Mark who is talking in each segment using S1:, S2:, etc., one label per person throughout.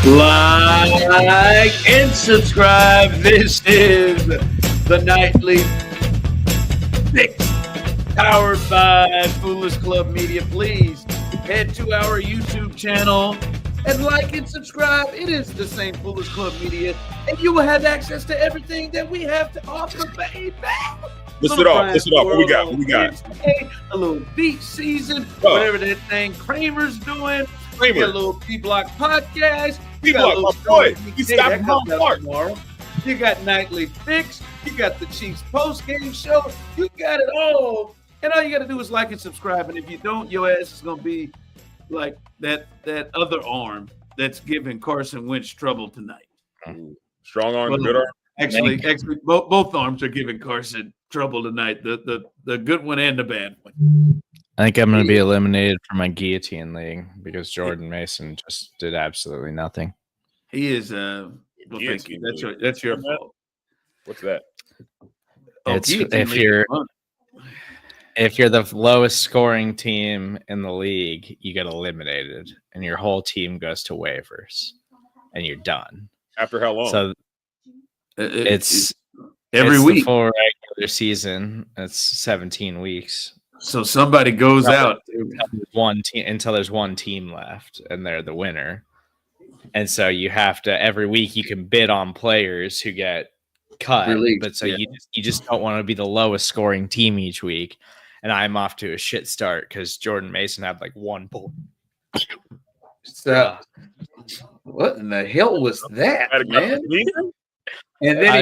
S1: Like and subscribe. This is the Nightly Fix, powered by Foolish Club Media. Please head to our YouTube channel and like and subscribe. It is the same Foolish Club Media, and you will have access to everything that we have to offer, baby.
S2: List it off. What we got?
S1: A little beach season, whatever that thing Kramer's doing. We got a little P-Block podcast.
S2: P-Block, my boy. You stopped
S1: tomorrow. You got Nightly Fix. You got the Chiefs post-game show. You got it all. And all you got to do is like and subscribe. And if you don't, your ass is going to be like that other arm that's giving Carson Wentz trouble tonight.
S2: Strong arm, good arm.
S1: Actually, both arms are giving Carson trouble tonight. The good one and the bad one.
S3: I think I'm going to be eliminated from my guillotine league because Jordan Mason just did absolutely nothing.
S1: He is. Well, thank you. That's your fault.
S2: What's that?
S3: It's if you're the lowest scoring team in the league, you get eliminated, and your whole team goes to waivers, and you're done.
S2: After how long?
S3: So it's
S1: every week.
S3: The full regular season. It's 17 weeks.
S1: So somebody goes out
S3: until there's one team left, and they're the winner. And so you have to every week you can bid on players who get cut, but you just don't want to be the lowest scoring team each week. And I'm off to a shit start because Jordan Mason had like 1 point.
S1: So, what in the hell was that, man? And then
S3: I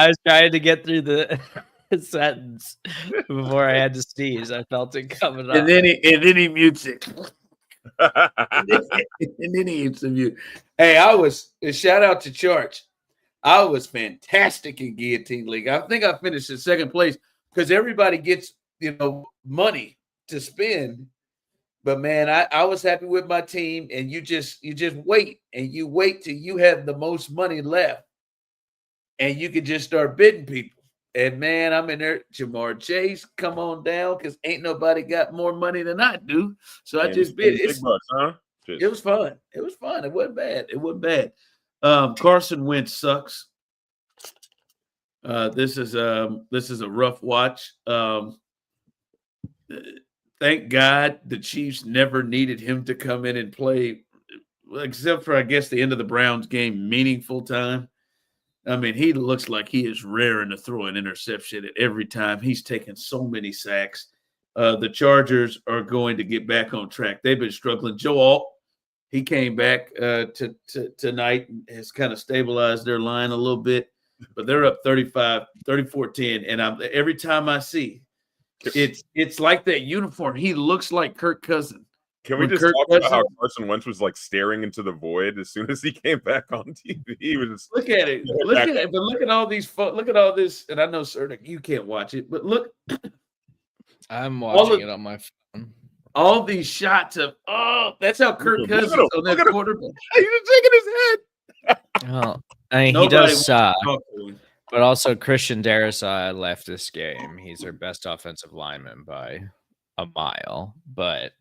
S3: was trying to get through the sentence before I had to sneeze. I felt it coming up.
S1: And then he mutes it. and then he hits the mute. Hey, shout out to Charge. I was fantastic in Guillotine League. I think I finished in second place because everybody gets, money to spend. But man, I was happy with my team, and you just wait till you have the most money left, and you can just start bidding people. And man, I'm in there. Jamar Chase, come on down, because ain't nobody got more money than I do. So I just bid. It was fun. It wasn't bad. Carson Wentz sucks. This is a rough watch. Thank God the Chiefs never needed him to come in and play, except for I guess the end of the Browns game, meaningful time. I mean, he looks like he is raring to throw an interception at every time. He's taken so many sacks. The Chargers are going to get back on track. They've been struggling. Joe Alt, he came back tonight and has kind of stabilized their line a little bit, but they're up 34-10. And every time I see, it's like that uniform. He looks like Kirk Cousins.
S2: Can we just talk about how Carson Wentz was like staring into the void as soon as he came back on TV? He was just
S1: look at it. But look at all these. Look at all this. And I know, Serda, you can't watch it, but look.
S3: I'm watching it on my phone.
S1: All these shots of that's how Kirk Cousins on that quarterback.
S2: He's shaking his head.
S3: Well, I mean, he does suck. But also, Christian Darrisaw left this game. He's their best offensive lineman by a mile. But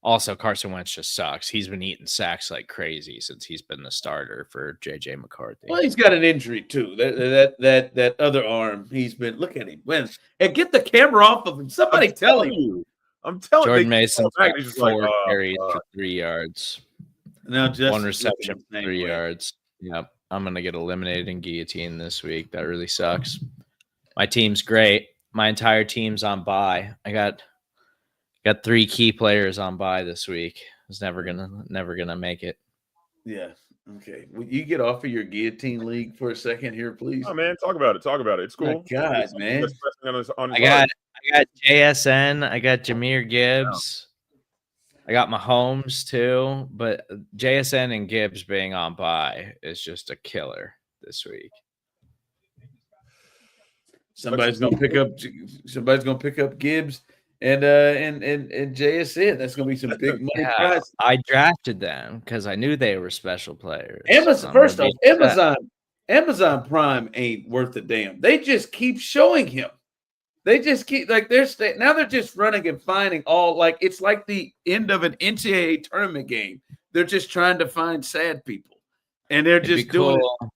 S3: also, Carson Wentz just sucks. He's been eating sacks like crazy since he's been the starter for J.J. McCarthy.
S1: Well, he's got an injury, too. That other arm, he's been – look at him. And get the camera off of him. Somebody tell him.
S2: I'm telling you.
S3: Jordan Mason's got 4 carries for 3 yards.
S1: Now just
S3: 1 reception for 3 yards. Yep. I'm going to get eliminated in guillotine this week. That really sucks. My team's great. My entire team's on bye. I got 3 key players on bye this week. I was never gonna make it.
S1: Yeah. Okay. Will you get off of your guillotine league for a second here, please?
S2: Oh man, talk about it. It's cool.
S1: My God, man.
S3: I got JSN. I got Jahmyr Gibbs. I got Mahomes too, but JSN and Gibbs being on bye is just a killer this week.
S1: Somebody's gonna pick up Gibbs and JSN. That's gonna be some big money prize.
S3: I drafted them because I knew they were special players.
S1: Amazon Prime ain't worth a damn. They just keep showing him. They just keep now they're just running and finding all it's like the end of an NCAA tournament game. They're just trying to find sad people, and they're just doing it.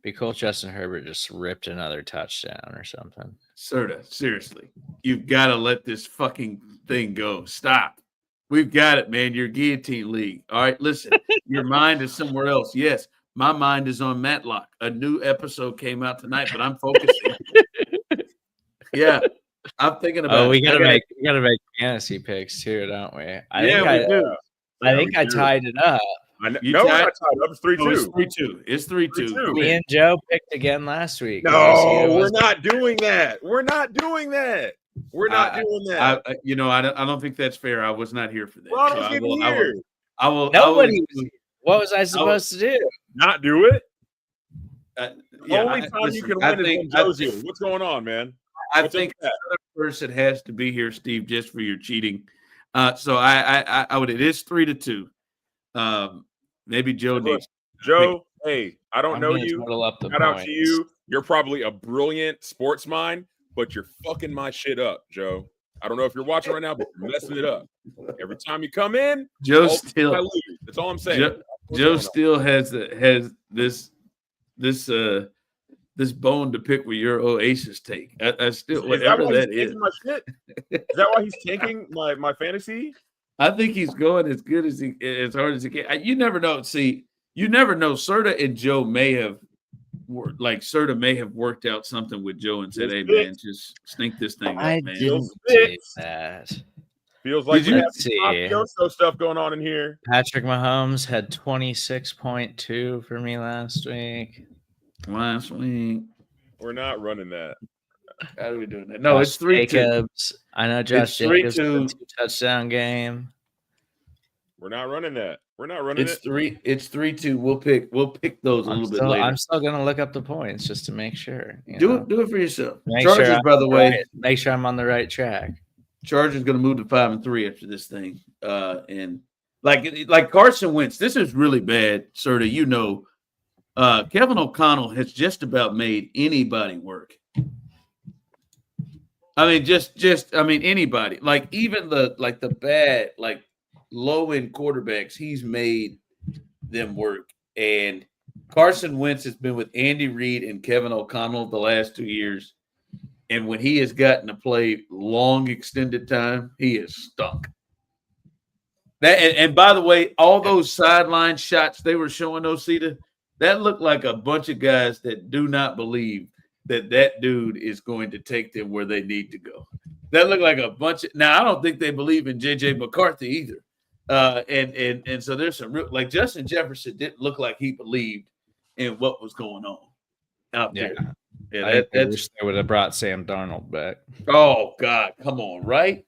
S3: Be cool if Justin Herbert just ripped another touchdown or something.
S1: Serda, seriously, you've got to let this fucking thing go. Stop. We've got it, man. You're guillotine league. All right, listen, your mind is somewhere else. Yes, my mind is on Matlock. A new episode came out tonight, but I'm focusing. Yeah, I'm thinking about.
S3: We gotta make fantasy picks too, don't we?
S1: We do.
S3: I think I tied it up.
S2: I tied up. It's
S1: 3-2. It's 3-2.
S3: Me and Joe picked again last week.
S2: No, we're not doing that. We're not doing that.
S1: I don't think that's fair. I was not here for that.
S2: I will.
S3: Nobody. What was I supposed to do?
S2: Not do it.
S1: The only time you can win is when Joe's here.
S2: What's going on, man?
S1: I think another person has to be here, Steve, just for your cheating. So I would. It is 3-2. Maybe Joe needs.
S2: Joe, hey, I don't know you.
S3: Shout
S2: out to you. You're probably a brilliant sports mind, but you're fucking my shit up, Joe. I don't know if you're watching right now, but you're messing it up. Every time you come in,
S1: Joe still.
S2: That's all I'm saying.
S1: Joe still has this bone to pick with your Oasis take. I still whatever that is.
S2: My shit? Is that why he's tanking my fantasy?
S1: I think he's going as good as hard as he can. You never know. See, you never know. Serda and Joe may have worked out something with Joe and said, "Hey man, just snake this thing up, man."
S3: Didn't say that.
S2: Feels like
S3: you see
S2: stuff going on in here.
S3: Patrick Mahomes had 26.2 for me last week.
S2: We're not running that.
S1: How are we doing that? No, it's 3-2.
S3: I know Josh Jacobs had a 2-touchdown game.
S2: We're not running that. We're not running
S1: it. It's 3-2. We'll pick those a little bit later.
S3: I'm still gonna look up the points just to make sure.
S1: Do it for yourself. Chargers, by the way,
S3: make sure I'm on the right track.
S1: Chargers going to move to 5-3 after this thing. And like Carson Wentz, this is really bad, Serda. You know, Kevin O'Connell has just about made anybody work. I mean, anybody. Like even the bad, like low-end quarterbacks, he's made them work. And Carson Wentz has been with Andy Reid and Kevin O'Connell the last 2 years. And when he has gotten to play long extended time, he has stunk. And by the way, all those sideline shots they were showing Osita, that looked like a bunch of guys that do not believe that dude is going to take them where they need to go. That looked like a bunch of – now, I don't think they believe in J.J. McCarthy either. And so there's some real – like Justin Jefferson didn't look like he believed in what was going on out there.
S3: Yeah, I wish they would have brought Sam Darnold back.
S1: Oh, God, come on, right?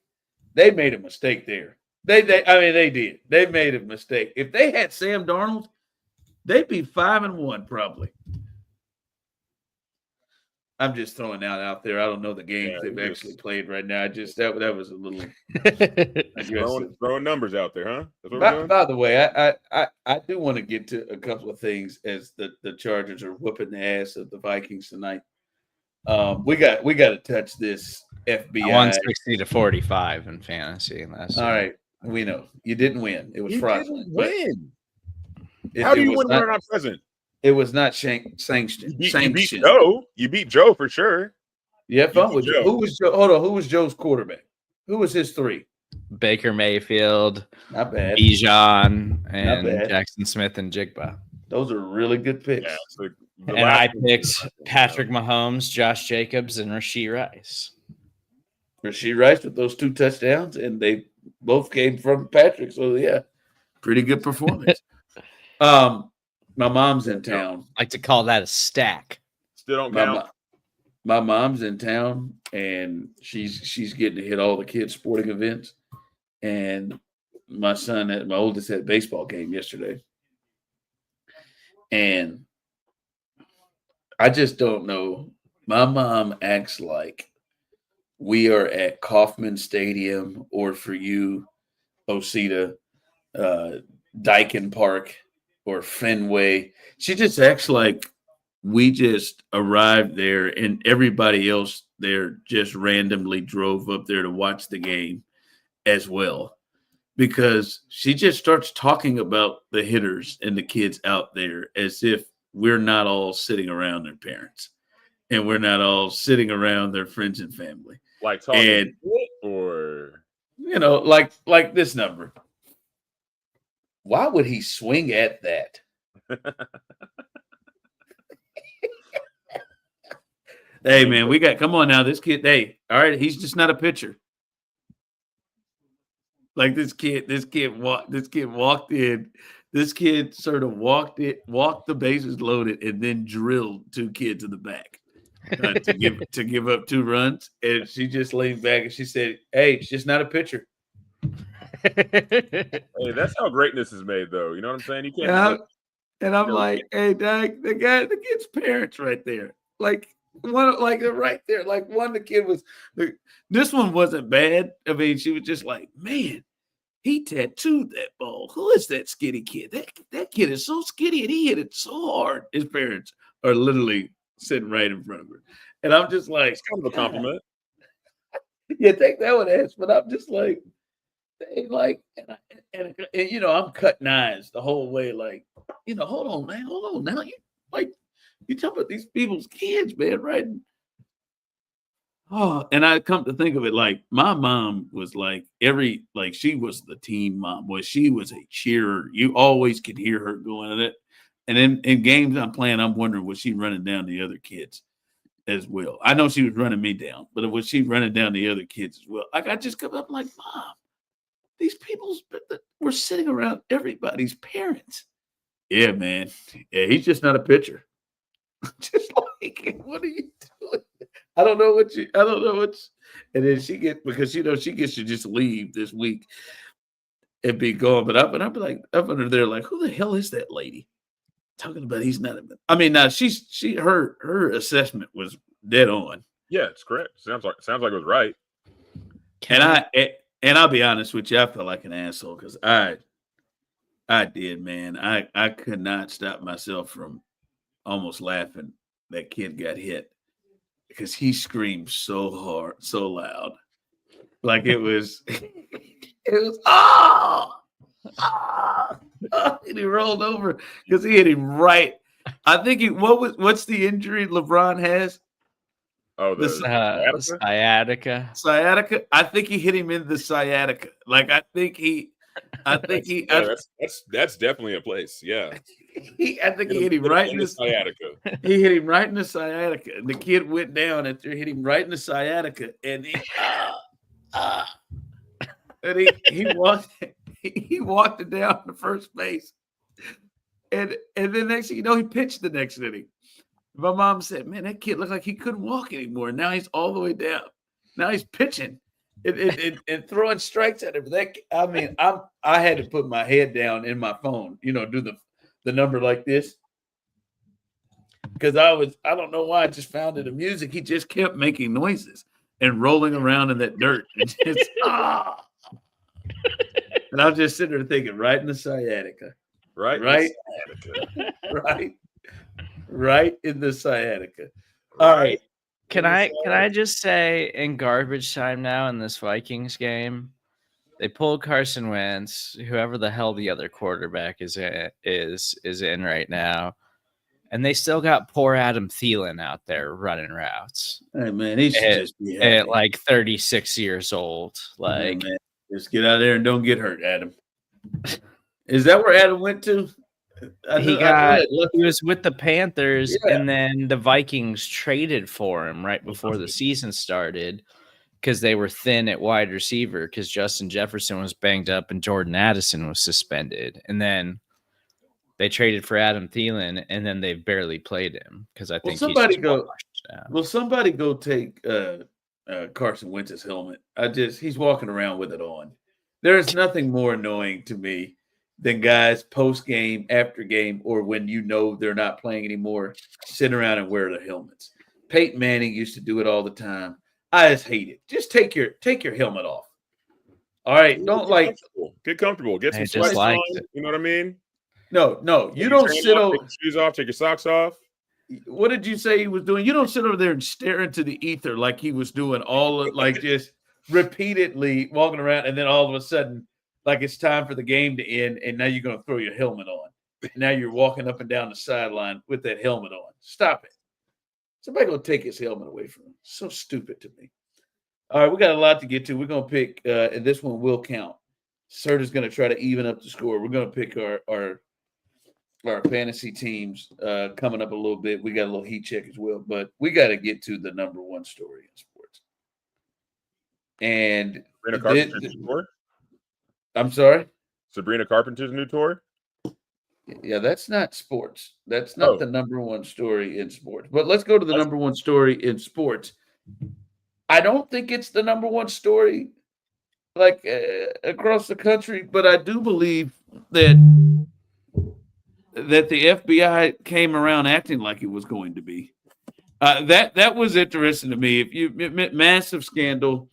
S1: They made a mistake there. They did. They made a mistake. If they had Sam Darnold, they'd be 5-1 probably. I'm just throwing that out there. I don't know the games they've actually played right now. That was a little
S2: throwing numbers out there, huh? That's
S1: what by the way, I do want to get to a couple of things as the Chargers are whooping the ass of the Vikings tonight. We got to touch this FBI
S3: 160-45 in fantasy.
S1: All right, we know you didn't win. It was fraudulent.
S2: Win. How do you win when you're not present?
S1: It was not sanctioned.
S2: You beat Joe for sure.
S1: Yeah, fun with Joe. Who was Joe? Hold on. Who was Joe's quarterback? Who was his three?
S3: Baker Mayfield,
S1: not bad.
S3: Bijan, and Jackson Smith and Jigba.
S1: Those are really good picks.
S3: Yeah, and I picked Patrick Mahomes, Josh Jacobs, and Rashee Rice.
S1: Rashee Rice with those 2 touchdowns, and they both came from Patrick. So yeah, pretty good performance. My mom's in town.
S3: I like to call that a stack.
S2: Still don't count.
S1: My mom's in town, and she's getting to hit all the kids' sporting events. And my oldest had a baseball game yesterday. And I just don't know. My mom acts like we are at Kauffman Stadium, or for you, Osita, Dyken Park, or Fenway. She just acts like we just arrived there and everybody else there just randomly drove up there to watch the game as well. because she just starts talking about the hitters and the kids out there as if we're not all sitting around their parents and we're not all sitting around their friends and family.
S2: Like talking or
S1: like this number. Why would he swing at that? Hey man, come on now. This kid, all right, he's just not a pitcher. Like this kid walked in. This kid sort of walked the bases loaded, and then drilled two kids in the back to give up 2 runs. And she just leaned back and she said, "Hey, it's just not a pitcher."
S2: Hey, that's how greatness is made, though. You know what I'm saying? You can't.
S1: And I'm like, hey, Doug, the kid's parents right there, like right there, like the kid was. This one wasn't bad. I mean, she was just like, man, he tattooed that ball. Who is that skinny kid? That kid is so skinny and he hit it so hard. His parents are literally sitting right in front of her, and I'm just like,
S2: it's kind of a compliment.
S1: Yeah, take that one, ass. But I'm just like. And I'm cutting eyes the whole way, like, hold on, man, hold on. Now you talk about these people's kids, man, right? Oh, and I come to think of it, like my mom was like she was the team mom. Boy, she was a cheerer. You always could hear her going at it. And in games I'm playing, I'm wondering, was she running down the other kids as well? I know she was running me down, but was she running down the other kids as well? Like I just come up like, Mom. These we're sitting around everybody's parents. Yeah, man. Yeah, he's just not a pitcher. Just like, what are you doing? I don't know what's. And then she gets to just leave this week and be gone. But I'm like up under there, like, who the hell is that lady? Talking about he's not. I mean, now her assessment was dead on.
S2: Yeah, it's correct. Sounds like it was right.
S1: And I'll be honest with you, I felt like an asshole because I did, man. I could not stop myself from almost laughing. That kid got hit because he screamed so hard, so loud, like it was, and he rolled over because he hit him right. I think what's the injury LeBron has?
S2: Oh, the
S3: sciatica.
S1: Sciatica. I think he hit him in the sciatica. Like I think he.
S2: That's definitely a place. Yeah.
S1: I think he hit him right in the
S2: sciatica.
S1: He hit him right in the sciatica. And the kid went down after hit him right in the sciatica, and he walked it down to first base, and then next thing you know, he pitched the next inning. My mom said, man, that kid looked like he couldn't walk anymore. Now he's all the way down. Now he's pitching and throwing strikes at him. I had to put my head down in my phone, do the number like this. Because I don't know why, I just found it amusing. He just kept making noises and rolling around in that dirt. And just, And I'm just sitting there thinking, right in the sciatica. Right in the sciatica. All right.
S3: Can I just say, in garbage time now in this Vikings game, they pulled Carson Wentz, whoever the hell the other quarterback is in right now, and they still got poor Adam Thielen out there running routes.
S1: Hey man, he should just be happy.
S3: At like 36 years old. Like,
S1: man. Just get out there and don't get hurt, Adam. Is that where Adam went to?
S3: He was with the Panthers, and then the Vikings traded for him right before the season started because they were thin at wide receiver because Justin Jefferson was banged up and Jordan Addison was suspended. And then they traded for Adam Thielen, and then they've barely played him because I think
S1: somebody go take Carson Wentz's helmet. He's walking around with it on. There is nothing more annoying to me than guys post-game, after game, or when they're not playing anymore, sit around and wear their helmets. Peyton Manning used to do it all the time. I just hate it. Just take your helmet off. All right,
S2: get comfortable. Get some sweats on. You know what I mean?
S1: No, you don't sit over.
S2: Take your shoes off. Take your socks off.
S1: What did you say he was doing? You don't sit over there and stare into the ether like he was doing just repeatedly walking around, and then all of a sudden like it's time for the game to end, and now you're going to throw your helmet on. Now you're walking up and down the sideline with that helmet on. Stop it. Somebody going to take his helmet away from him. So stupid to me. All right, we got a lot to get to. We're going to pick, and this one will count. Serda's going to try to even up the score. We're going to pick our fantasy teams coming up a little bit. We got a little heat check as well, but we got to get to the number one story in sports. And
S2: Sabrina Carpenter's new tour?
S1: I'm sorry?
S2: Sabrina Carpenter's new tour?
S1: Yeah, that's not sports. That's not the number one story in sports. But let's go to the number one story in sports. I don't think it's the number one story like across the country, but I do believe that the FBI came around acting like it was going to be. That was interesting to me. If you massive scandal,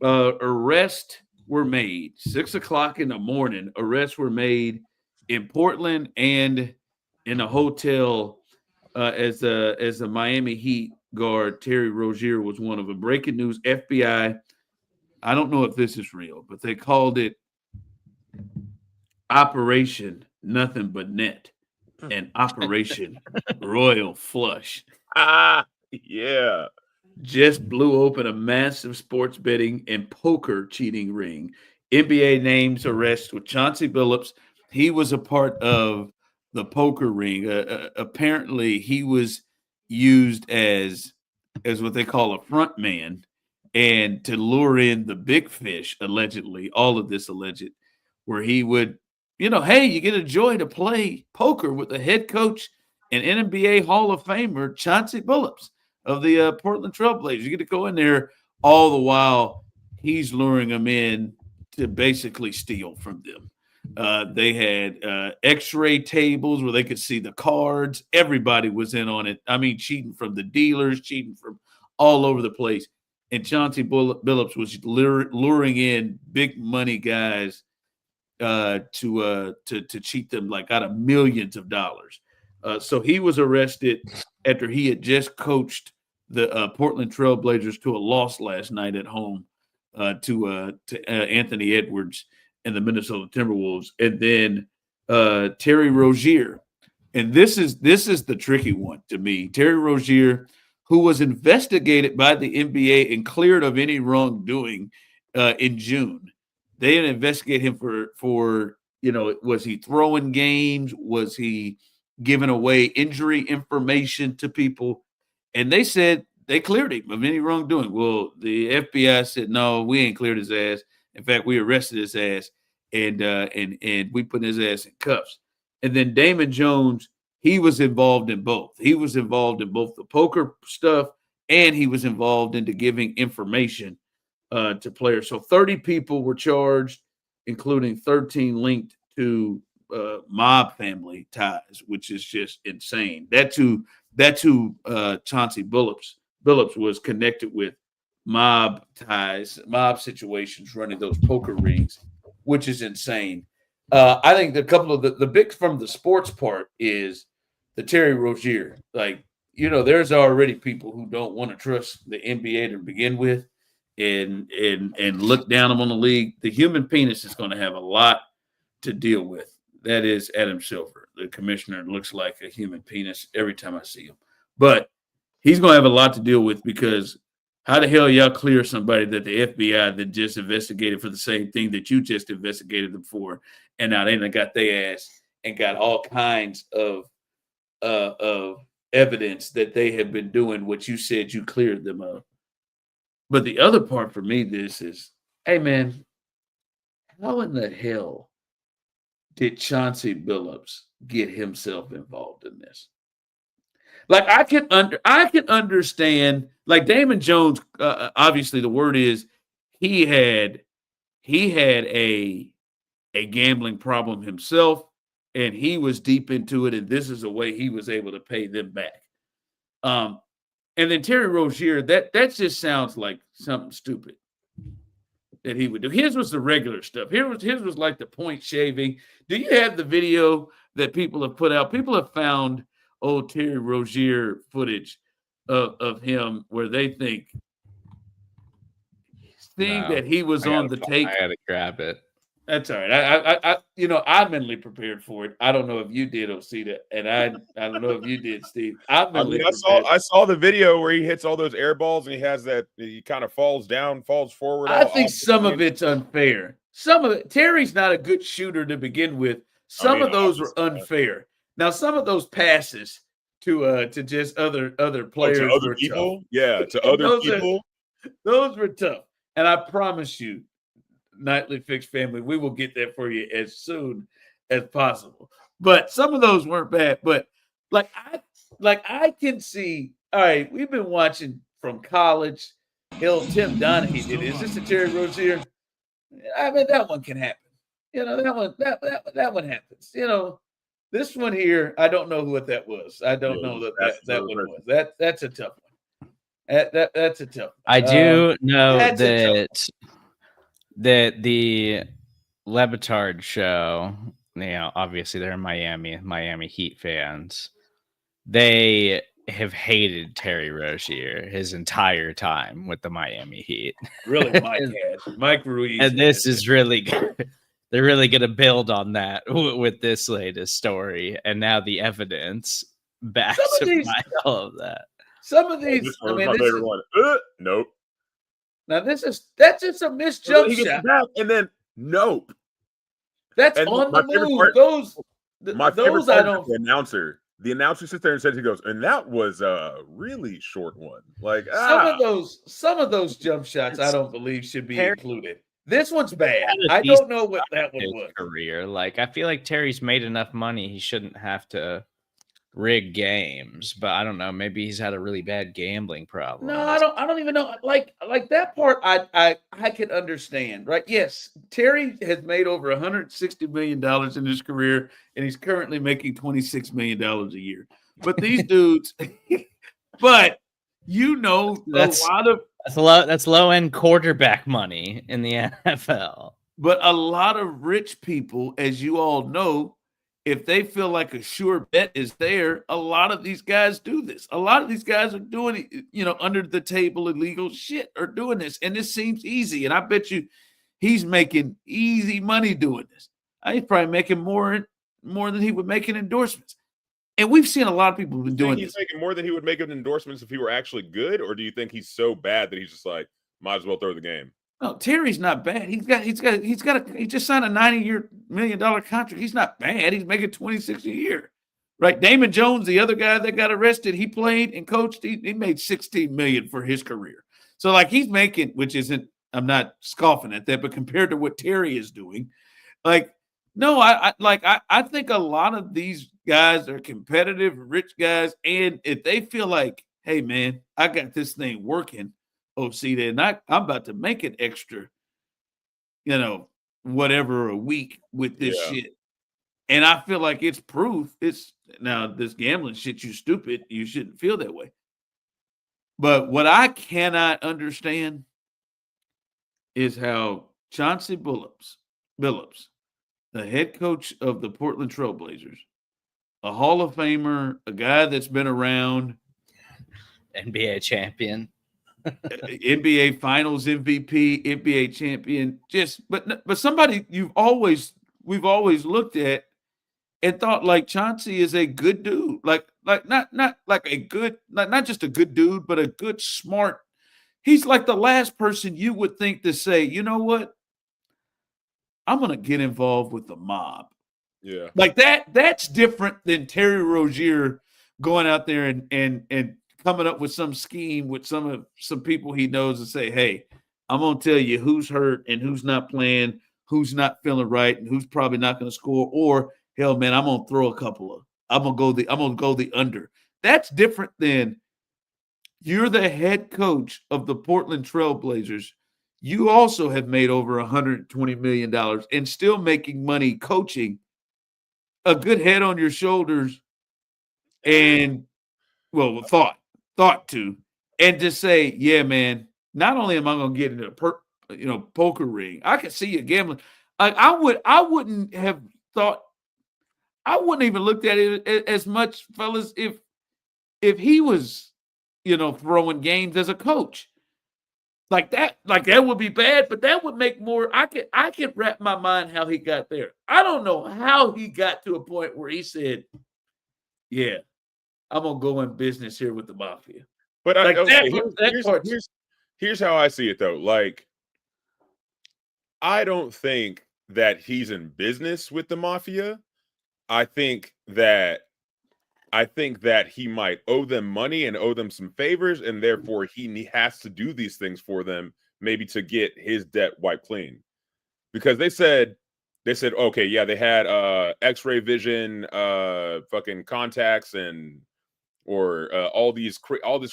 S1: arrests were made 6:00 in the morning. Arrests were made in Portland and in a hotel as a Miami Heat guard. Terry Rozier was one of them. Breaking news: FBI. I don't know if this is real, but they called it Operation Nothing But Net and Operation Royal Flush.
S2: Yeah.
S1: Just blew open a massive sports betting and poker cheating ring. NBA names arrest with Chauncey Billups. He was a part of the poker ring. Apparently, he was used as what they call a front man, and to lure in the big fish, allegedly, all of this alleged, where he would, hey, you get a joy to play poker with the head coach and NBA Hall of Famer, Chauncey Billups of the Portland Trail Blazers. You get to go in there, all the while he's luring them in to basically steal from them. They had x-ray tables where they could see the cards. Everybody was in on it. I mean, cheating from the dealers, cheating from all over the place. And Chauncey Billups was luring in big money guys to cheat them like out of millions of dollars. So he was arrested after he had just coached the Portland Trail Blazers to a loss last night at home to Anthony Edwards and the Minnesota Timberwolves. And then Terry Rozier. And this is the tricky one to me. Terry Rozier, who was investigated by the NBA and cleared of any wrongdoing in June. They didn't investigate him for was he throwing games? Was he giving away injury information to people? And they said they cleared him of any wrongdoing. Well, the FBI said, no, we ain't cleared his ass. In fact, we arrested his ass and we put his ass in cuffs. And then Damon Jones, he was involved in both. He was involved in both the poker stuff and he was involved into giving information to players. So 30 people were charged, including 13 linked to mob family ties, which is just insane. That's who Chauncey Billups was connected with, mob ties, mob situations, running those poker rings, which is insane. I think a couple of the big from the sports part is the Terry Rozier. Like, there's already people who don't want to trust the NBA to begin with and look down on the league. The human penis is going to have a lot to deal with. That is Adam Silver. The commissioner looks like a human penis every time I see him. But he's going to have a lot to deal with because how the hell y'all clear somebody that the FBI that just investigated for the same thing that you just investigated them for, and now they done got their ass and got all kinds of evidence that they have been doing what you said you cleared them of. But the other part for me, this is, hey man, how in the hell did Chauncey Billups get himself involved in this? Like I can understand. Like Damon Jones, obviously the word is he had a gambling problem himself, and he was deep into it, and this is a way he was able to pay them back. And then Terry Rozier, that just sounds like something stupid that he would do. His was the regular stuff. His was like the point shaving. Do you have the video that people have put out? People have found old Terry Rozier footage of him where they think that he was on the take.
S3: I had to grab it.
S1: That's all right. I mentally prepared for it. I don't know if you did, Osita, and I don't know if you did, Steve. I
S2: saw the video where he hits all those air balls and he kind of falls down, falls forward.
S1: I think some of it's unfair. Some of it. Terry's not a good shooter to begin with. Some of those were unfair. Now, some of those passes to just other players
S2: to other
S1: were
S2: people.
S1: tough.
S2: Yeah, to other people.
S1: Those were tough, and I promise you, Nightly Fix family, we will get that for you as soon as possible. But some of those weren't bad. But I can see. All right, we've been watching from college. Hell, Tim Donaghy did. Is this a Terry Rozier? I mean, that one can happen. That one happens. This one here, I don't know what that was. I don't know that one was. That's a tough one. That's a tough one.
S3: I do know that the Lebitard show, obviously they're Miami Heat fans. They have hated Terry Rozier his entire time with the Miami Heat.
S1: Really, Mike Ruiz.
S3: And this is really good. They're really going to build on that with this latest story. And now the evidence backs all of that.
S1: Some of these,
S2: nope.
S1: Now that's just a missed jump shot.
S2: And then nope.
S1: That's on the move.
S2: My favorite part is the announcer. The announcer sits there and says, he goes, and that was a really short one. Like
S1: some of those jump shots, I don't believe should be included. This one's bad. I don't know what that one was.
S3: Career, I feel like Terry's made enough money; he shouldn't have to rig games. But I don't know. Maybe he's had a really bad gambling problem.
S1: No, I don't even know. Like that part, I can understand, right? Yes, Terry has made over $160 million in his career, and he's currently making $26 million a year. But these dudes, that's
S3: low end quarterback money in the NFL.
S1: But a lot of rich people, as you all know, if they feel like a sure bet is there, a lot of these guys do this. A lot of these guys are doing it, under the table illegal shit are doing this. And this seems easy. And I bet you he's making easy money doing this. He's probably making more than he would make in endorsements. And we've seen a lot of people doing this.
S2: He's making more than he would make in endorsements if he were actually good? Or do you think he's so bad that he's just like, might as well throw the game?
S1: No, Terry's not bad. He just signed a $90 million contract. He's not bad. He's making $26 a year, right? Damon Jones, the other guy that got arrested, he played and coached. He made $16 million for his career. So he's making, which isn't. I'm not scoffing at that, but compared to what Terry is doing, I think a lot of these guys are competitive, rich guys, and if they feel like, hey man, I got this thing working. Osita, and I'm about to make an extra, whatever a week with this shit. And I feel like it's proof. It's now this gambling shit, you stupid. You shouldn't feel that way. But what I cannot understand is how Chauncey Billups, the head coach of the Portland Trailblazers, a Hall of Famer, a guy that's been around,
S3: NBA champion,
S1: NBA Finals MVP, NBA champion, but somebody we've always looked at and thought Chauncey is a good dude, not just a good dude, but a good smart. He's like the last person you would think to say, you know what, I'm gonna get involved with the mob.
S2: Yeah,
S1: that's different than Terry Rozier going out there and coming up with some scheme with some people he knows and say, hey, I'm going to tell you who's hurt and who's not playing, who's not feeling right, and who's probably not going to score. Or hell, man, I'm going to throw I'm going to go the under. That's different than you're the head coach of the Portland Trailblazers. You also have made over $120 million and still making money coaching, a good head on your shoulders, and thought to, and to say, yeah, man, not only am I going to get into a poker ring, I can see you gambling. I wouldn't have thought, I wouldn't even looked at it as much, fellas, if he was, throwing games as a coach. Like that would be bad, but that would make more. I could wrap my mind how he got there. I don't know how he got to a point where he said, "Yeah, I'm gonna go in business here with the mafia."
S2: But
S1: like
S2: here's how I see it though. Like, I don't think that he's in business with the mafia. I think that he might owe them money and owe them some favors, and therefore he has to do these things for them, maybe to get his debt wiped clean. Because they said, okay, yeah, they had X-ray vision, fucking contacts, or all this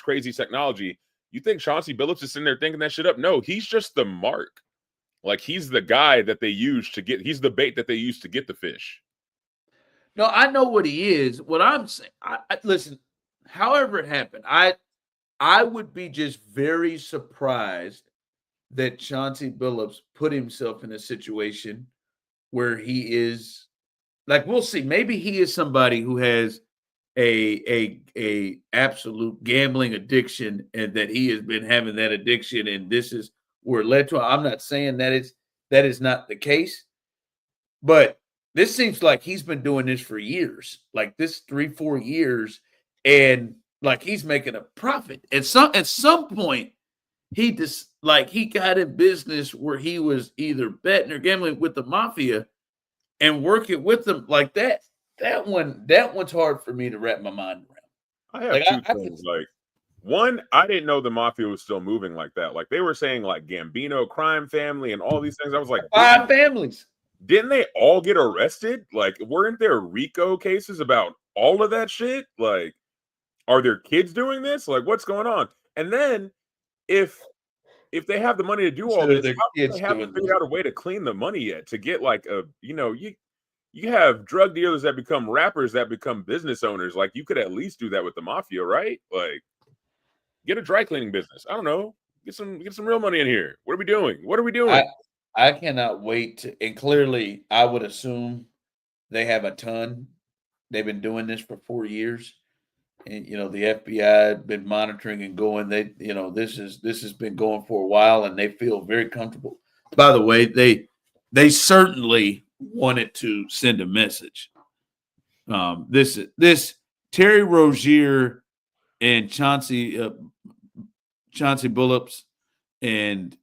S2: crazy technology. You think Chauncey Billups is sitting there thinking that shit up? No, he's just the mark. Like, he's the guy that they use to get. He's the bait that they use to get the fish.
S1: No, I know what he is. What I'm saying, listen. However it happened, I would be just very surprised that Chauncey Billups put himself in a situation where he is, like, we'll see. Maybe he is somebody who has a absolute gambling addiction, and that he has been having that addiction, and this is where it led to. I'm not saying that is not the case, but this seems like he's been doing this for years, like this 3-4 years, and like he's making a profit. At some point, he just he got in business where he was either betting or gambling with the mafia and working with them like that. That one's hard for me to wrap my mind around.
S2: I have two things. Like, one, I didn't know the mafia was still moving like that. Like, they were saying like Gambino crime family and all these things. I was like,
S1: 5 families.
S2: Didn't they all get arrested? Like, weren't there RICO cases about all of that shit? Like, are there kids doing this? Like, what's going on? And then if they have the money to do all this, how do they haven't figured out a way to clean the money yet? To get like you have drug dealers that become rappers that become business owners. Like, you could at least do that with the mafia, right? Like, get a dry cleaning business. I don't know. Get some real money in here. What are we doing?
S1: I cannot wait to, and clearly I would assume they have a ton. They've been doing this for 4 years. And the FBI had been monitoring and going. This has been going for a while, and they feel very comfortable. By the way, they certainly wanted to send a message. This Terry Rozier and Chauncey Billups and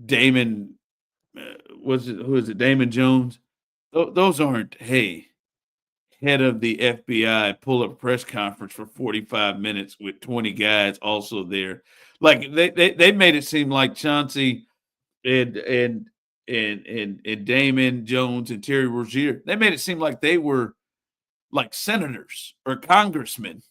S1: Damon, who is it? Damon Jones. Those aren't, hey, head of the FBI pull up press conference for 45 minutes with 20 guys also there. Like, they made it seem like Chauncey and Damon Jones and Terry Rozier, they made it seem like they were like senators or congressmen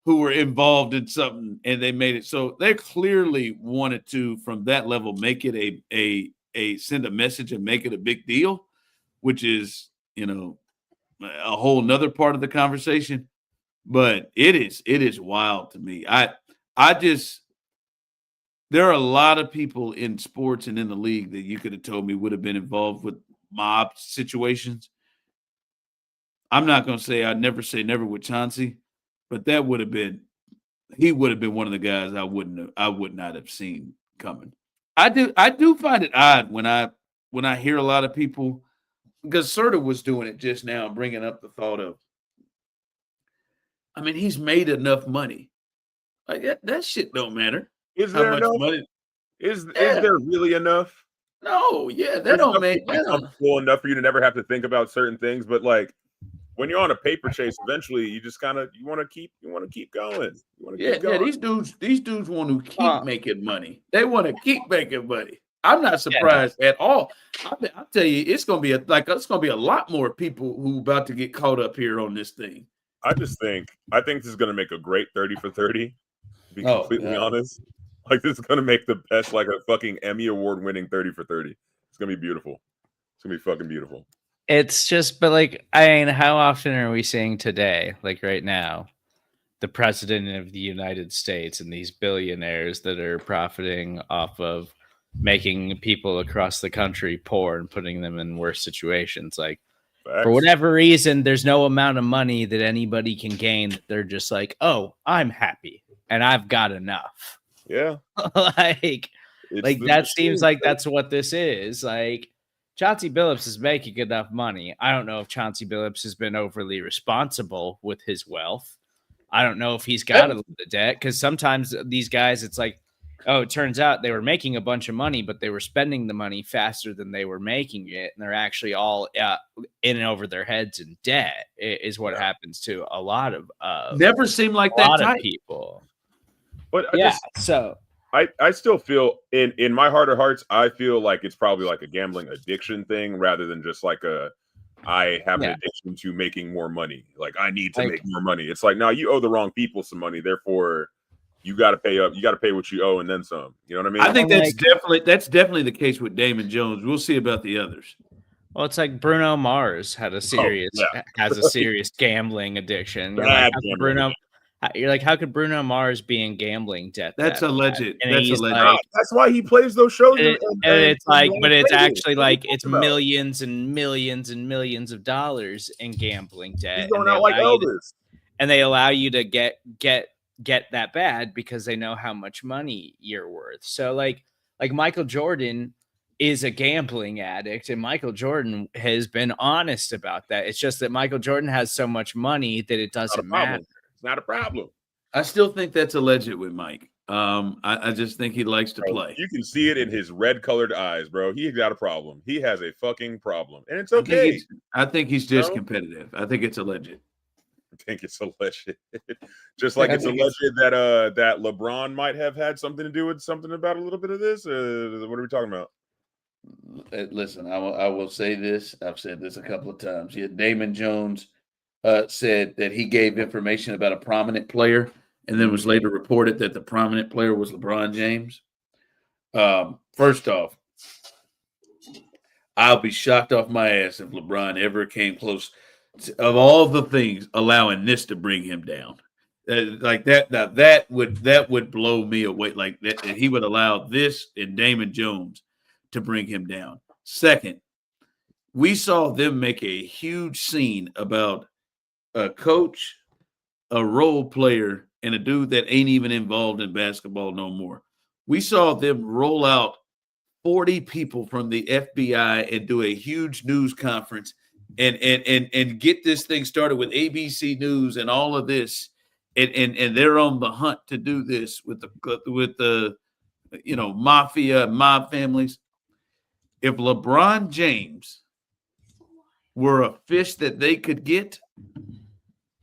S1: who were involved in something, and they made it so they clearly wanted to, from that level, make it a send a message and make it a big deal, which is a whole nother part of the conversation. But it is wild to me. There are a lot of people in sports and in the league that you could have told me would have been involved with mob situations. I'm not going to say I'd never say never with Chauncey, but he would have been one of the guys I would not have seen coming. I do find it odd when I hear a lot of people, because Serda was doing it just now, bringing up the thought of, I mean, he's made enough money. Like, that shit don't matter.
S2: Is there enough money? Is there really enough?
S1: No, yeah, that don't make
S2: comfortable enough for you to never have to think about certain things. But like, when you're on a paper chase, eventually you just kind of you want to keep going.
S1: These dudes want to keep making money. They want to keep making money. I'm not surprised at all. I'll tell you, it's gonna be a lot more people who about to get caught up here on this thing.
S2: I think this is gonna make a great 30 for 30. To be completely honest, like, this is gonna make the best, like, a fucking Emmy award winning 30 for 30. It's gonna be beautiful. It's gonna be fucking beautiful.
S3: It's just, but like, I mean, how often are we seeing today, like right now, the president of the United States and these billionaires that are profiting off of making people across the country poor and putting them in worse situations? Like, for whatever reason, there's no amount of money that anybody can gain that they're just like, oh, I'm happy and I've got enough.
S2: Yeah.
S3: like that seems like that's what this is. Like Chauncey Billups is making enough money. I don't know if Chauncey Billups has been overly responsible with his wealth. I don't know if he's got a little bit of debt, because sometimes these guys, it's like, oh, it turns out they were making a bunch of money, but they were spending the money faster than they were making it. And they're actually all in and over their heads in debt is what happens to a lot of
S1: never seemed like that
S3: lot of people.
S2: But I still feel in my heart of hearts, I feel like it's probably like a gambling addiction thing rather than just like I have an addiction to making more money. Like I need to make more money. It's like, no, you owe the wrong people some money. Therefore, you got to pay up. You got to pay what you owe and then some. You know what I mean?
S1: I think that's definitely the case with Damon Jones. We'll see about the others.
S3: Well, it's like Bruno Mars has a serious gambling addiction. You're like, how could Bruno Mars be in gambling debt?
S1: That's alleged.
S2: That's why he plays those shows.
S3: But it's actually like it's millions and millions and millions of dollars in gambling debt.
S2: He's going out like Elvis.
S3: And they allow you to get that bad because they know how much money you're worth. So like Michael Jordan is a gambling addict, and Michael Jordan has been honest about that. It's just that Michael Jordan has so much money that it doesn't matter.
S2: It's not a problem.
S1: I still think that's alleged with Mike. I just think he likes to play.
S2: You can see it in his red-colored eyes, bro. He's got a problem. He has a fucking problem, and it's okay.
S1: I think he's just competitive. I think it's alleged.
S2: I think it's alleged. Just like it's alleged that LeBron might have had something to do with something about a little bit of this. What are we talking about?
S1: Listen, I will say this. I've said this a couple of times. Yeah, Damon Jones said that he gave information about a prominent player, and then was later reported that the prominent player was LeBron James. First off, I'll be shocked off my ass if LeBron ever came close of all the things allowing this to bring him down. Like that. Now that would blow me away. Like that he would allow this and Damon Jones to bring him down. Second, we saw them make a huge scene about a coach, a role player, and a dude that ain't even involved in basketball no more. We saw them roll out 40 people from the FBI and do a huge news conference and get this thing started with ABC News and all of this. And they're on the hunt to do this with the mafia, mob families. If LeBron James were a fish that they could get,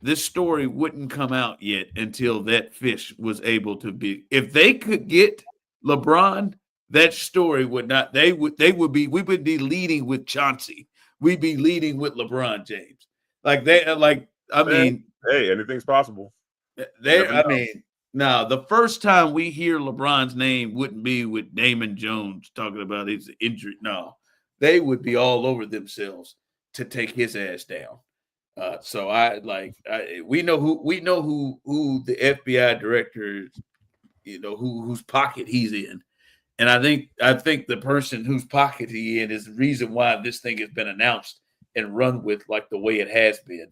S1: this story wouldn't come out yet until that fish was able to be. If they could get LeBron, that story would not. We would be leading with Chauncey. We'd be leading with LeBron James.
S2: Hey, anything's possible.
S1: Now the first time we hear LeBron's name wouldn't be with Damon Jones talking about his injury. No, they would be all over themselves to take his ass down. We know who the FBI director, whose pocket he's in. And I think the person whose pocket he in is the reason why this thing has been announced and run with like the way it has been,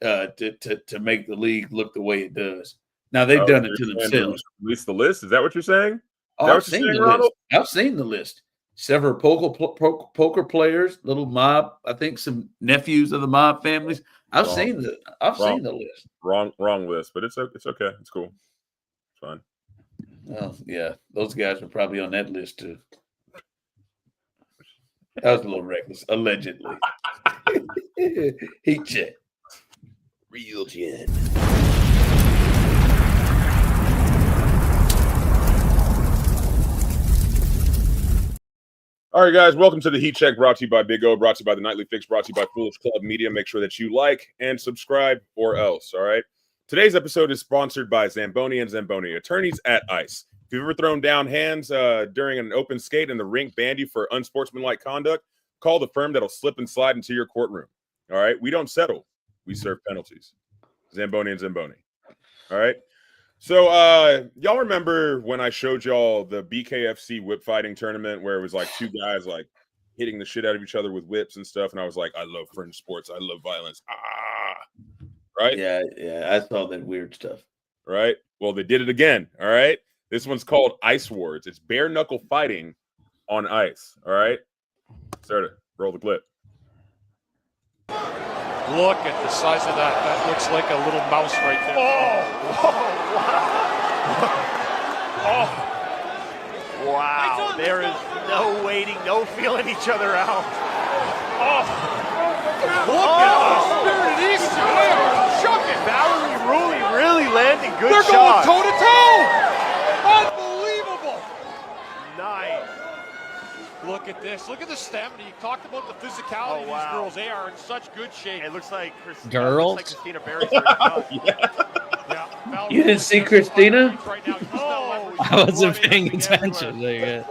S1: to make the league look the way it does. Now they've done it to themselves.
S2: Release the list. Is that what you're saying?
S1: I've seen the list. I've seen the list. Several poker players, little mob. I think some nephews of the mob families. I've seen the list.
S2: Wrong list, but it's okay. It's cool. It's fine.
S1: Well, yeah, those guys are probably on that list too. That was a little reckless, allegedly. Heat check. Real jet.
S2: All right, guys, welcome to the Heat Check, brought to you by Big O, brought to you by the Nightly Fix, brought to you by Foolish Club Media. Make sure that you like and subscribe or else, all right? Today's episode is sponsored by Zamboni and Zamboni, attorneys at ICE. If you've ever thrown down hands during an open skate and the rink banned you for unsportsmanlike conduct, call the firm that'll slip and slide into your courtroom, all right? We don't settle. We serve penalties. Zamboni and Zamboni, all right? So y'all remember when I showed y'all the BKFC whip fighting tournament where it was like two guys like hitting the shit out of each other with whips and stuff, and I was like, I love fringe sports, I love violence. Right?
S1: Yeah, I saw that weird stuff.
S2: Right? Well, they did it again, all right? This one's called Ice Wars. It's bare knuckle fighting on ice. All right, Serda, roll the clip.
S4: Look at the size of that. That looks like a little mouse right there.
S5: Oh, wow. There is no waiting, no feeling each other out.
S4: Look at the spirit of these two. They are chucking.
S5: Valerie Rulli really landing good
S4: They're
S5: shots.
S4: going toe-to-toe. Unbelievable.
S5: Nice.
S4: Look at this. Look at the stamina. You talked about the physicality of these girls. They are in such good shape.
S5: It looks like
S3: girls.
S5: Christina Berry's already
S4: Yeah.
S1: You didn't see Christina?
S4: Right now.
S3: I wasn't paying attention. There you go.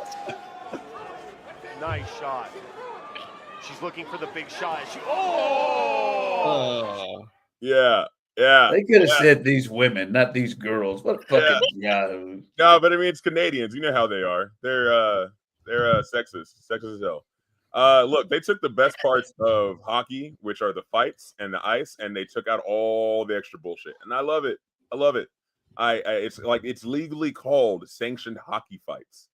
S5: Nice shot. She's looking for the big shot.
S2: Yeah.
S1: They could have said these women, not these girls. What fucking yahoos.
S2: No, but I mean, it's Canadians. You know how they are. They're sexist as hell. Look, they took the best parts of hockey, which are the fights and the ice, and they took out all the extra bullshit. And I love it. It's legally called sanctioned hockey fights.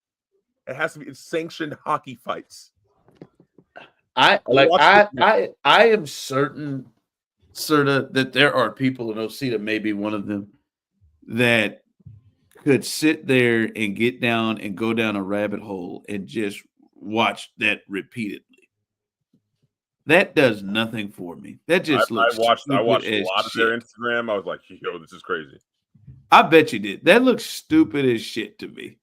S2: It has to be sanctioned hockey fights.
S1: I am certain, Serda, that there are people, and Osita may be one of them, that could sit there and get down and go down a rabbit hole and just watch that repeatedly. That does nothing for me. That just looks.
S2: I watched a lot of
S1: shit.
S2: their Instagram. I was like, yo, this is crazy.
S1: I bet you did. That looks stupid as shit to me.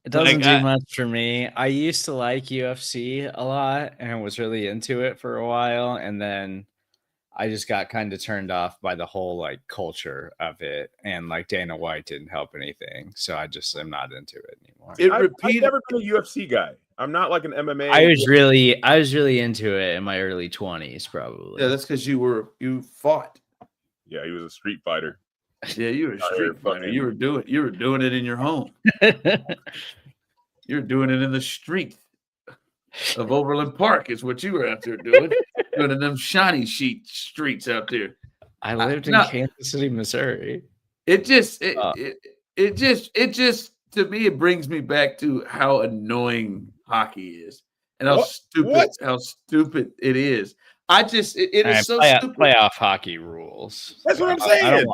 S3: It doesn't do much for me. I used to like UFC a lot and was really into it for a while, and then I just got kind of turned off by the whole like culture of it, and like Dana White didn't help anything, so I just am not into it anymore.
S2: I've never been a UFC guy. I'm not like an MMA.
S3: I was really into it in my early 20s, probably.
S1: Yeah, that's because you fought.
S2: Yeah, he was a street fighter.
S1: Yeah, you were a street fighter. You were doing it in your home. You're doing it in the street of Overland Park is what you were out there doing. Doing in them shiny sheet streets out there.
S3: I lived in Kansas City, Missouri.
S1: It just to me, it brings me back to how annoying hockey is and how stupid it is. It is so stupid.
S3: Playoff hockey rules.
S2: That's what I'm saying.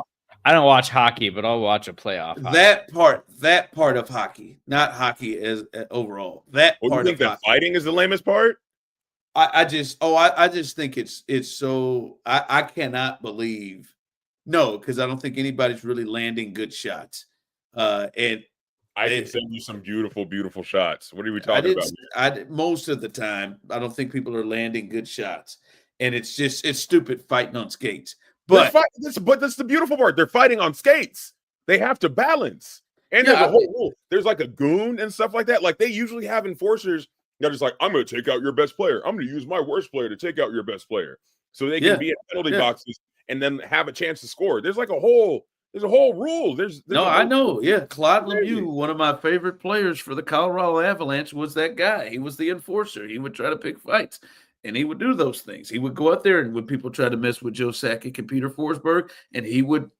S3: I don't watch hockey, but I'll watch a playoff.
S1: That part of hockey, not hockey as overall. That part
S2: you think
S1: of
S2: that fighting is the lamest part?
S1: I just think it's so. I cannot believe because I don't think anybody's really landing good shots. And
S2: I can send you some beautiful, beautiful shots. What are we talking about?
S1: Most of the time, I don't think people are landing good shots, and it's stupid fighting on skates. But
S2: that's the beautiful part. They're fighting on skates. They have to balance. And there's a whole rule. There's like a goon and stuff like that. Like they usually have enforcers that is like, I'm going to take out your best player. I'm going to use my worst player to take out your best player. So they can be in penalty boxes and then have a chance to score. There's like a whole rule.
S1: I know. Yeah. Claude Lemieux, one of my favorite players for the Colorado Avalanche, was that guy. He was the enforcer. He would try to pick fights. And he would do those things. He would go out there, and when people tried to mess with Joe Sakic and Peter Forsberg, and he would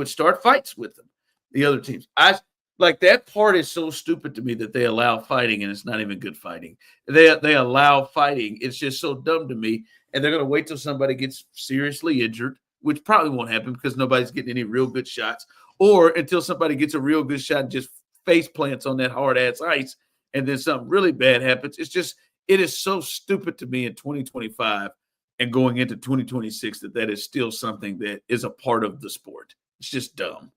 S1: start fights with them, the other teams. That part is so stupid to me that they allow fighting, and it's not even good fighting. They allow fighting. It's just so dumb to me. And they're going to wait till somebody gets seriously injured, which probably won't happen because nobody's getting any real good shots, or until somebody gets a real good shot and just face plants on that hard ass ice, and then something really bad happens. It is so stupid to me in 2025 and going into 2026 that is still something that is a part of the sport. It's just dumb.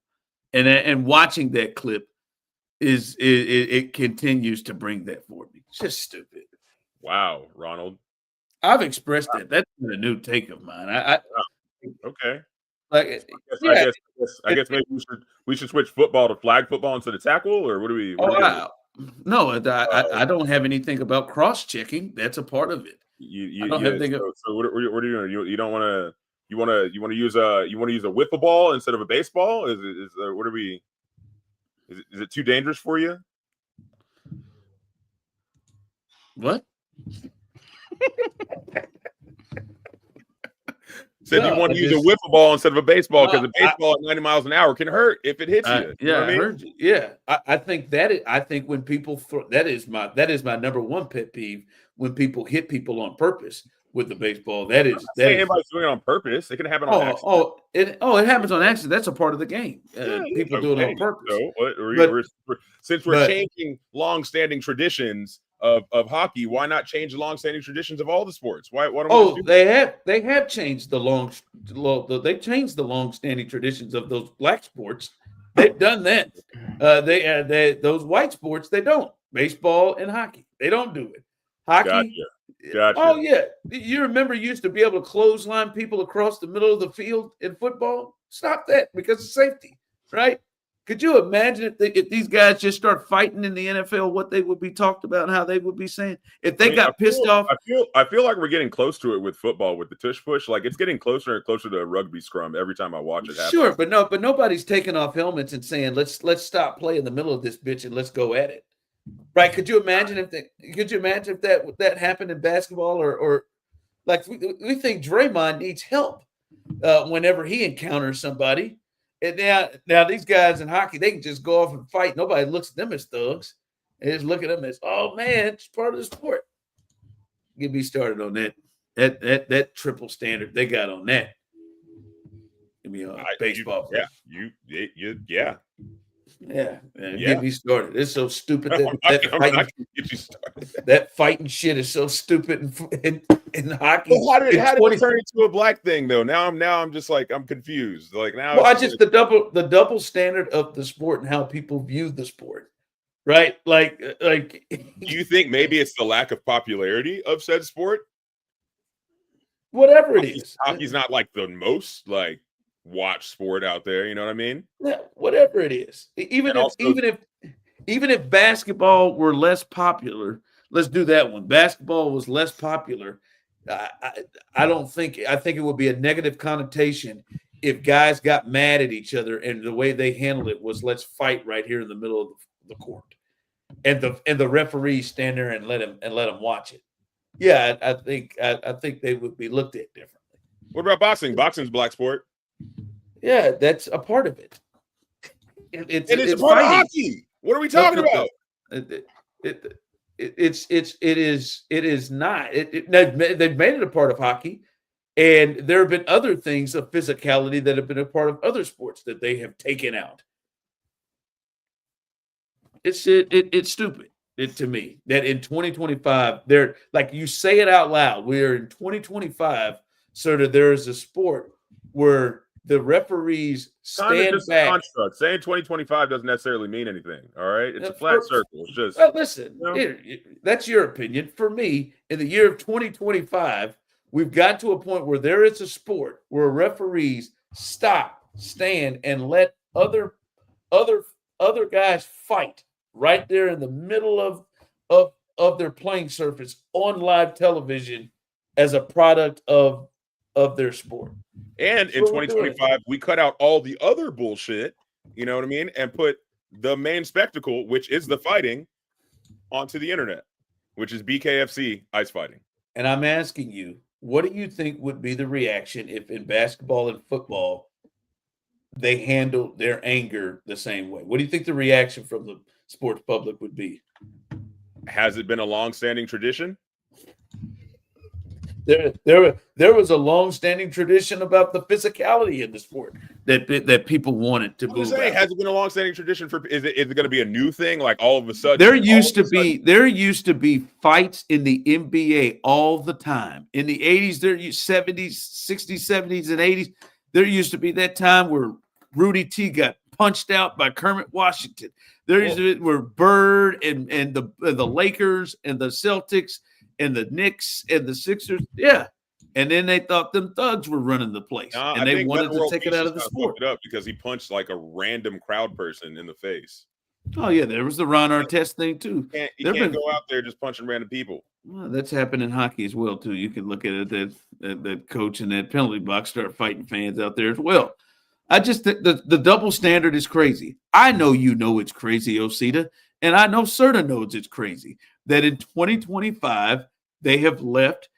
S1: And watching that clip it continues to bring that for me. It's just stupid.
S2: Wow, Ronald.
S1: I've expressed that. That's a new take of mine.
S2: Okay.
S1: I
S2: guess maybe we should switch football to flag football instead of tackle, or what do we?
S1: No, I don't have anything about cross-checking. That's a part of it.
S2: So what are you doing? You don't want to. You want to use a wiffle ball instead of a baseball? Is it too dangerous for you?
S1: What?
S2: Said you want to use a wiffle ball instead of a baseball because a baseball at 90 miles an hour can hurt if it hits you.
S1: Yeah, I heard you. Yeah, I think I think when people throw, that is my number one pet peeve, when people hit people on purpose with the baseball. Anybody's
S2: doing it on purpose. It can happen on accident.
S1: It happens on accident. That's a part of the game. People do it on purpose.
S2: So, since we're changing long-standing traditions of hockey, why not change the long-standing traditions of all the sports? Why don't we
S1: they have changed they've changed the long-standing traditions of those black sports. They've done that. Those white sports, they don't. Baseball and hockey, they don't do it. Hockey.
S2: Gotcha.
S1: Oh yeah, you remember you used to be able to clothesline people across the middle of the field in football? Stop that because of safety, right? Could you imagine if these guys just start fighting in the NFL, what they would be talked about and how they would be saying if they got pissed off?
S2: I feel like we're getting close to it with football with the tush push. Like it's getting closer and closer to a rugby scrum every time I watch it happen.
S1: Sure, but nobody's taking off helmets and saying let's stop playing in the middle of this bitch and let's go at it. Right? Could you imagine if that happened in basketball or like we think Draymond needs help whenever he encounters somebody. And now these guys in hockey, they can just go off and fight. Nobody looks at them as thugs. They just look at them as, oh man, it's part of the sport. Get me started on that. That triple standard they got on that. Give me a baseball. Yeah, get me started. It's so stupid that fighting shit is so stupid in hockey.
S2: Well, how did it turn into a black thing though? Now I'm just like I'm confused. Like now,
S1: the double standard of the sport and how people view the sport, right? Like.
S2: Do you think maybe it's the lack of popularity of said sport?
S1: Whatever it is,
S2: hockey's not like the most like watch sport out there, you know what I mean?
S1: Yeah, whatever it is. Even if basketball were less popular, let's do that one. Basketball was less popular. I think it would be a negative connotation if guys got mad at each other and the way they handled it was let's fight right here in the middle of the court, and the referees stand there and let them watch it. Yeah, I think they would be looked at differently.
S2: What about boxing? Boxing's black sport.
S1: Yeah, that's a part of it. It's
S2: a part of hockey. What are we talking about?
S1: It is not. They've made it a part of hockey, and there have been other things of physicality that have been a part of other sports that they have taken out. It's stupid to me that in 2025 they're like you say it out loud. We're in 2025, so that there is a sport where the referees stand back.
S2: Construct. Saying 2025 doesn't necessarily mean anything. All right, it's a flat circle. It's just
S1: listen. That's your opinion. For me, in the year of 2025, we've got to a point where there is a sport where referees stop, stand, and let other guys fight right there in the middle of their playing surface on live television as a product of their sport.
S2: And in 2025, we cut out all the other bullshit, you know what I mean, and put the main spectacle, which is the fighting, onto the internet, which is BKFC ice fighting.
S1: And I'm asking you, what do you think would be the reaction if in basketball and football they handled their anger the same way? What do you think the reaction from the sports public would be?
S2: Has it been a long-standing tradition?
S1: There was a long-standing tradition about the physicality in the sport that people wanted to move.
S2: Has it been a long-standing tradition for? Is it going to be a new thing? Like all of a sudden,
S1: there used to be fights in the NBA all the time. In the 80s, 70s, 60s, 70s, and 80s, there used to be that time where Rudy T got punched out by Kermit Washington. There used to be where Bird and the Lakers and the Celtics and the Knicks and the Sixers, yeah. And then they thought them thugs were running the place, and they wanted to take it out of the sport.
S2: It up because he punched like a random crowd person in the face.
S1: Oh yeah, there was the Ron Artest thing too.
S2: You can't go out there just punching random people.
S1: Well, that's happened in hockey as well too. You can look at it that coach in that penalty box start fighting fans out there as well. I just the double standard is crazy. I know you know it's crazy, Osita, and I know Serda knows it's crazy that in 2025 they have left.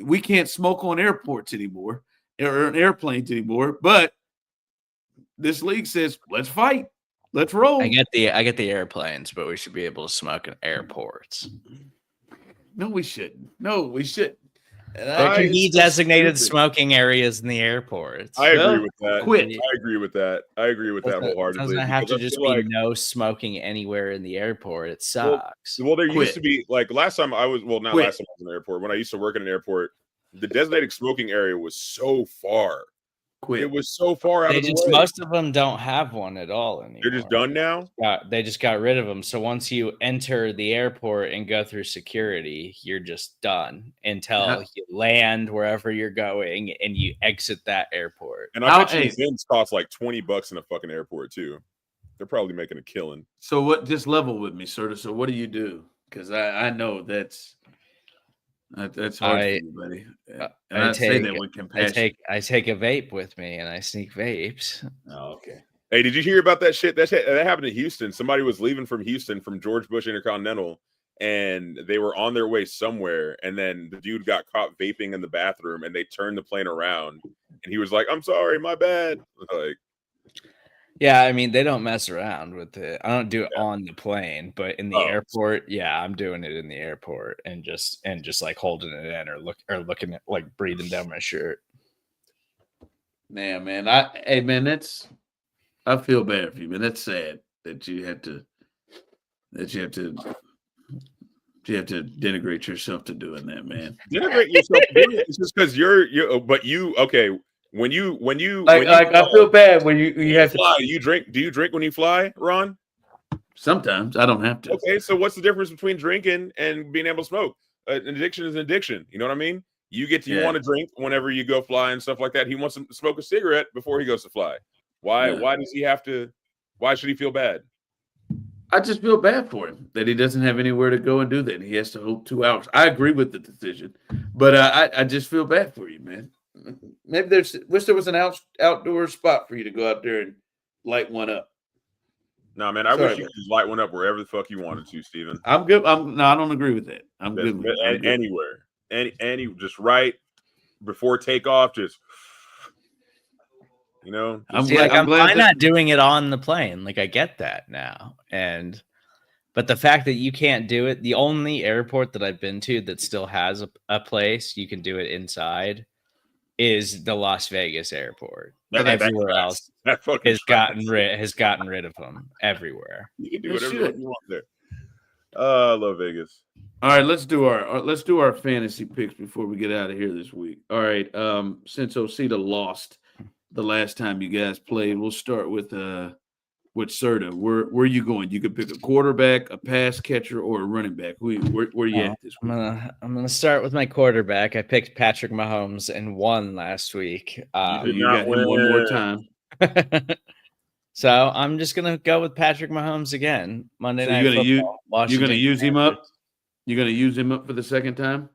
S1: We can't smoke on airports anymore. airplanes anymore. But this league says, let's fight. Let's roll.
S3: I get the airplanes, but we should be able to smoke in airports.
S1: No, we shouldn't. No, we shouldn't.
S3: There can be designated smoking areas in the airports.
S2: I agree with that.
S1: Quit.
S2: I agree with that. I agree with that wholeheartedly.
S3: Doesn't have to just be no smoking anywhere in the airport. It sucks.
S2: Well, there used to be like last time I was last time I was in the airport. When I used to work in an airport, the designated smoking area was so far. It was so far out of the way.
S3: Most of them don't have one at all anymore.
S2: They're just done now?
S3: They just got rid of them. So once you enter the airport and go through security, you're just done until you land wherever you're going and you exit that airport.
S2: And I bet you Zins cost like $20 in a fucking airport too. They're probably making a killing.
S1: So what? Just level with me, Serda. So what do you do? Because I know that's hard for you, buddy. And I say that with compassion.
S3: I take a vape with me and I sneak vapes.
S1: Oh, okay.
S2: Hey, did you hear about that shit? That happened in Houston. Somebody was leaving from Houston from George Bush Intercontinental, and they were on their way somewhere. And then the dude got caught vaping in the bathroom, and they turned the plane around, and he was like, "I'm sorry, my bad." Like,
S3: yeah, I mean, they don't mess around with it. I don't do it on the plane, but in the airport, yeah, I'm doing it in the airport and just like holding it in or looking at like breathing down my shirt.
S1: Man, I feel bad for you, man. That's sad that you have to denigrate yourself to doing that, man.
S2: Denigrate yourself to doing it. It's just because you okay. When you
S1: I feel bad when you have
S2: fly.
S1: to.
S2: You drink? Do you drink when you fly, Ron?
S1: Sometimes I don't have to.
S2: Okay, so what's the difference between drinking and being able to smoke? An addiction is an addiction. You know what I mean? You want to drink whenever you go fly and stuff like that. He wants to smoke a cigarette before he goes to fly. Why? Yeah. Why does he have to? Why should he feel bad?
S1: I just feel bad for him that he doesn't have anywhere to go and do that. He has to hold 2 hours. I agree with the decision, but I just feel bad for you, man. Maybe wish there was an outdoor spot for you to go out there and light one up.
S2: No, man, I wish you could just light one up wherever the fuck you wanted to, Steven.
S1: I'm good. I don't agree with that. I'm good with it.
S2: Anywhere. Any just right before takeoff, just
S3: I'm glad not doing it on the plane. Like I get that now. But the fact that you can't do it, the only airport that I've been to that still has a place you can do it inside is the Las Vegas airport. Everywhere else has gotten rid of them everywhere.
S2: You can do whatever you want there. I love Vegas.
S1: All right, let's do our fantasy picks before we get out of here this week. All right, since Osita lost the last time you guys played, we'll start with Serda. Where are you going? You could pick a quarterback, a pass catcher, or a running back. Where are you at this week?
S3: I'm gonna start with my quarterback. I picked Patrick Mahomes and won last week.
S1: You got him one more time.
S3: So I'm just gonna go with Patrick Mahomes again. Monday night football.
S1: You're gonna use him up. You're gonna use him up for the second time.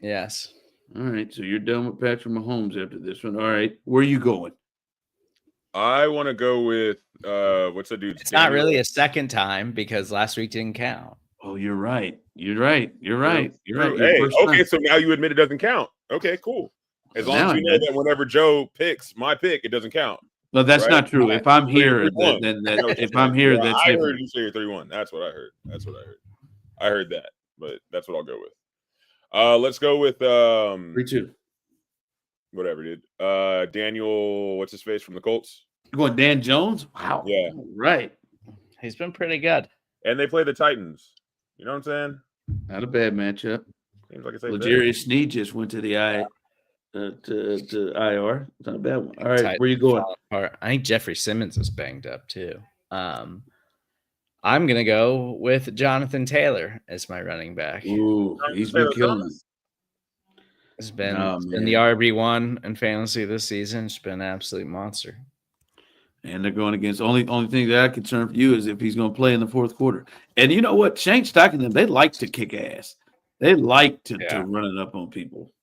S3: Yes.
S1: All right. So you're done with Patrick Mahomes after this one. All right. Where are you going?
S2: I want to go with what's the dude?
S3: It's not really a second time because last week didn't count.
S1: Oh, you're right. You're right. Hey,
S2: okay, so now you admit it doesn't count. Okay, cool. As long as you know that whenever Joe picks my pick, it doesn't count.
S1: No, that's not true. If I'm here, then if I'm here, that's
S2: I heard you say you're 31. That's what I heard. I heard that, but that's what I'll go with. Let's go with
S1: 3-2.
S2: Whatever, dude. Daniel, what's his face from the Colts?
S1: You going Dan Jones? Wow.
S2: Yeah.
S1: Right.
S3: He's been pretty good.
S2: And they play the Titans. You know what I'm saying?
S1: Not a bad matchup.
S2: Seems like it's a
S1: L'Jarius Sneed just went to the to IR. It's not a bad one. All right, where you going?
S3: I think Jeffrey Simmons is banged up too. I'm gonna go with Jonathan Taylor as my running back.
S1: Ooh, he's been killing it.
S3: He's been in the RB1 in fantasy this season. It's been an absolute monster.
S1: And they're going against only thing that I'm concerned for you is if he's going to play in the fourth quarter. And you know what? Shane Steichen, them, they like to kick ass. They like to run it up on people.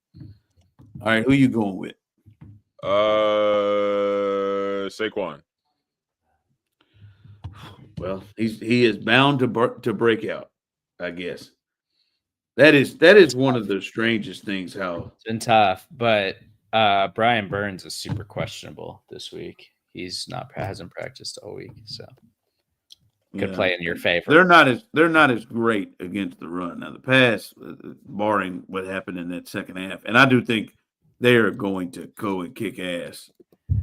S1: All right, who you going with?
S2: Saquon.
S1: Well, he is bound to break out, I guess. That is one of the strangest things. How
S3: it's been tough, but Brian Burns is super questionable this week. He's hasn't practiced all week, so could play in your favor.
S1: They're not as great against the run. Now the pass, barring what happened in that second half, and I do think they are going to go and kick ass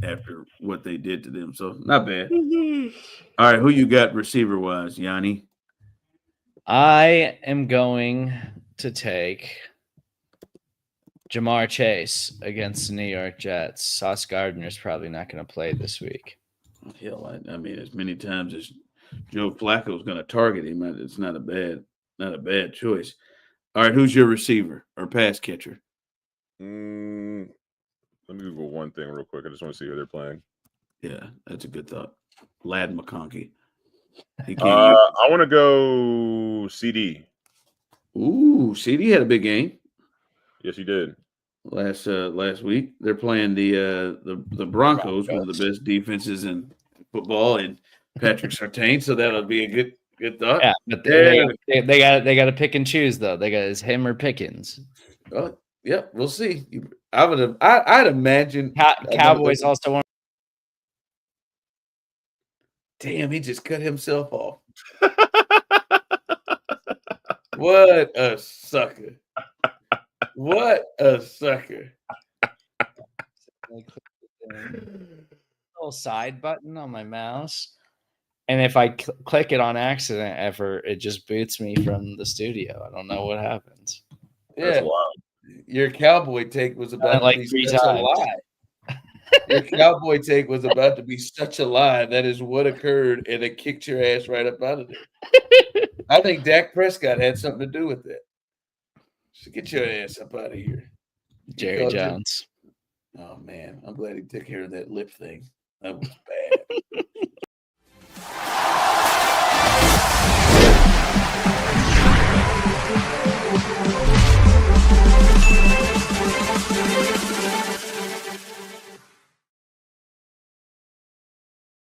S1: after what they did to them. So not bad. All right, who you got receiver wise, Yanni?
S3: I am going to take Jamar Chase against the New York Jets. Sauce Gardner's probably not going to play this week.
S1: Hell, I mean, as many times as Joe Flacco's going to target him, it's not a bad choice. All right, who's your receiver or pass catcher?
S2: Let me Google one thing real quick. I just want to see who they're playing.
S1: Yeah, that's a good thought. Lad McConkey.
S2: I want to go CD.
S1: Ooh, CD had a big game.
S2: Yes, he did.
S1: Last week. They're playing the Broncos, one of the best defenses in football, and Patrick Surtain. So that'll be a good thought.
S3: Yeah, but they got to pick and choose though. They got him or Pickens.
S1: Oh, yeah, we'll see. I'd imagine
S3: Cowboys also want.
S1: Damn, he just cut himself off. What a sucker. What a sucker.
S3: Little side button on my mouse. And if I click it on accident ever, it just boots me from the studio. I don't know what happens.
S1: Yeah. That's wild. Your cowboy take was about to be such a lie. Your cowboy take was about to be such a lie. That is what occurred, and it kicked your ass right up out of there. I think Dak Prescott had something to do with that. So get your ass up out of here.
S3: Jerry Jones.
S1: Oh, man. I'm glad he took care of that lip thing. That was bad.